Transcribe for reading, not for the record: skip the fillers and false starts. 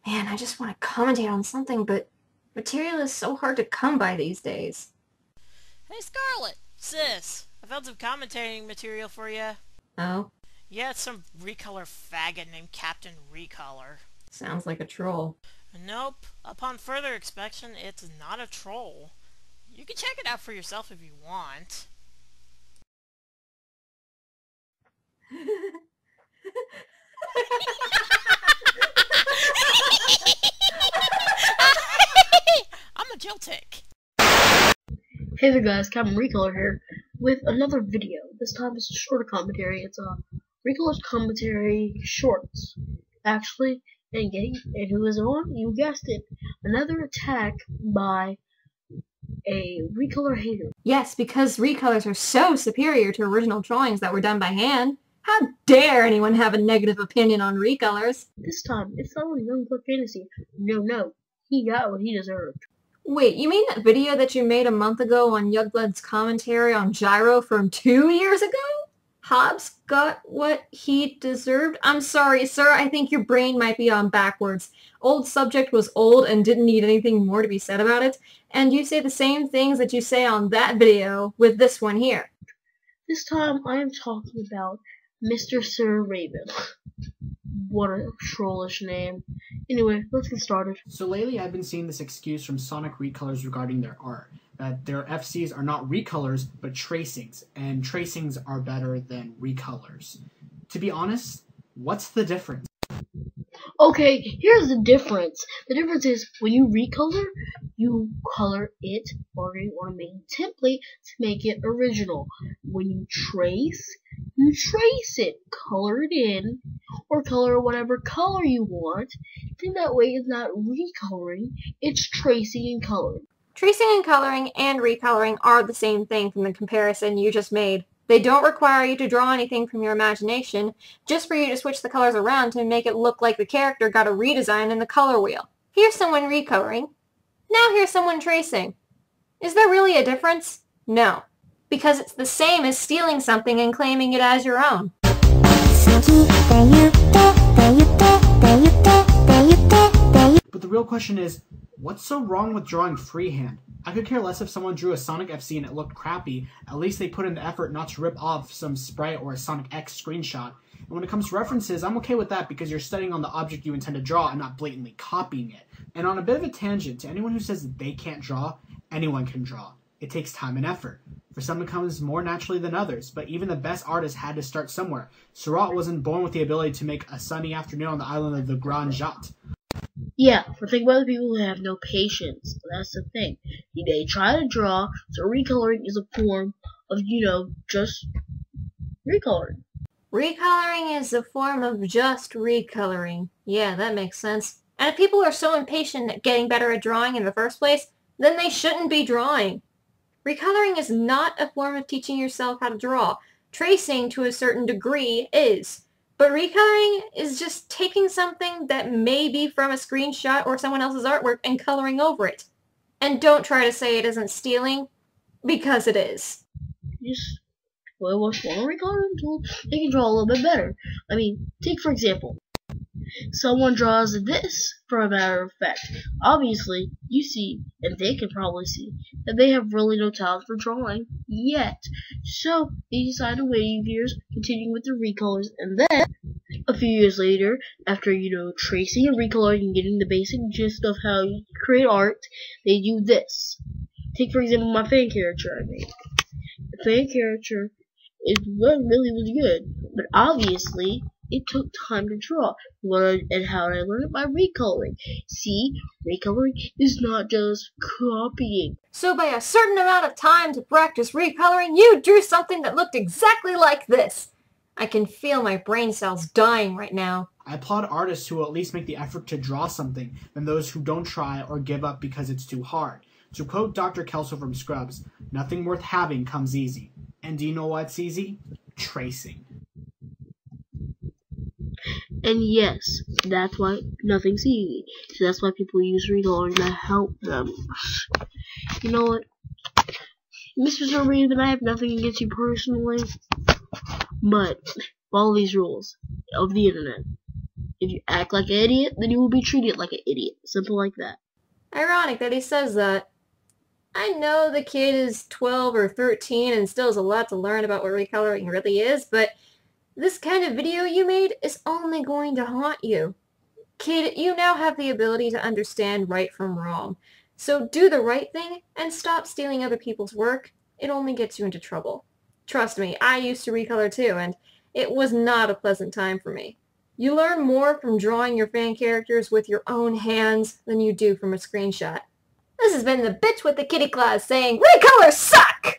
Man, I just want to commentate on something, but material is so hard to come by these days. Hey Scarlet, sis, I found some commentating material for you. Oh, Yeah, it's some recolor faggot named Captain Recolor. sounds like a troll. Nope, upon further inspection, it's not a troll. You can check it out for yourself if you want. I'm a Jiltic. Hey there guys, Captain Recolor here with another video. This time it's a shorter commentary. It's a Recolor's commentary shorts, actually. And who is on? You guessed it. Another attack by a Recolor hater. Yes, because recolors are so superior to original drawings that were done by hand. How dare anyone have a negative opinion on recolors? This time it's not on Youngblood Fantasy. No, he got what he deserved. Wait, you mean that video that you made a month ago on Youngblood's commentary on Gyro from 2 years ago? Hobbs got what he deserved? I'm sorry, sir, I think your brain might be on backwards. Old subject was old and didn't need anything more to be said about it, and you say the same things that you say on that video with this one here. This time I am talking about Mr. Sir Raven. What a trollish name. Anyway, let's get started. So lately I've been seeing this excuse from Sonic Recolors regarding their art, that their FCs are not recolors, but tracings, and tracings are better than recolors. To be honest, what's the difference? Okay, here's the difference. The difference is when you recolor, you color it on a main template to make it original. When you trace it, color it in, or color whatever color you want. Then that way it's not recoloring, it's tracing and coloring. Tracing and coloring and recoloring are the same thing from the comparison you just made. They don't require you to draw anything from your imagination, just for you to switch the colors around to make it look like the character got a redesign in the color wheel. Here's someone recoloring. Now here's someone tracing. Is there really a difference? No, because it's the same as stealing something and claiming it as your own. But the real question is, what's so wrong with drawing freehand? I could care less if someone drew a Sonic FC and it looked crappy. At least they put in the effort not to rip off some sprite or a Sonic X screenshot. And when it comes to references, I'm okay with that because you're studying on the object you intend to draw and not blatantly copying it. And on a bit of a tangent, to anyone who says that they can't draw, anyone can draw. It takes time and effort. For some it comes more naturally than others, but even the best artists had to start somewhere. Seurat wasn't born with the ability to make a sunny afternoon on the island of the Grand Jatte. Yeah, but think about the people who have no patience. That's the thing. They try to draw, so recoloring is a form of, just recoloring. Recoloring is a form of just recoloring. Yeah, that makes sense. And if people are so impatient at getting better at drawing in the first place, then they shouldn't be drawing. Recoloring is not a form of teaching yourself how to draw. Tracing, to a certain degree, is. But recoloring is just taking something that may be from a screenshot or someone else's artwork and coloring over it. And don't try to say it isn't stealing, because it is. Just want a recoloring tool, they can draw a little bit better. I mean, take for example, someone draws this, for a matter of fact. Obviously, you see, and they can probably see, that they have really no talent for drawing yet. So, they decide to wait a few years, continuing with their recolors, and then, a few years later, after, tracing and recoloring and getting the basic gist of how you create art, they do this. Take, for example, my fan character I made. The fan character really good, but obviously, it took time to draw. And how did I learn it? By recoloring. See, recoloring is not just copying. So by a certain amount of time to practice recoloring, you drew something that looked exactly like this. I can feel my brain cells dying right now. I applaud artists who will at least make the effort to draw something than those who don't try or give up because it's too hard. To quote Dr. Kelso from Scrubs, nothing worth having comes easy. And do you know what's easy? Tracing. And yes, that's why nothing's easy. So that's why people use recoloring to help them. You know what? Mr. Sir Raven, I have nothing against you personally, but follow these rules of the internet. If you act like an idiot, then you will be treated like an idiot. Simple like that. Ironic that he says that. I know the kid is 12 or 13 and still has a lot to learn about what recoloring really is, but this kind of video you made is only going to haunt you. Kid, you now have the ability to understand right from wrong. So do the right thing and stop stealing other people's work. It only gets you into trouble. Trust me, I used to recolor too, and it was not a pleasant time for me. You learn more from drawing your fan characters with your own hands than you do from a screenshot. This has been the bitch with the kitty claws saying, Recolors suck!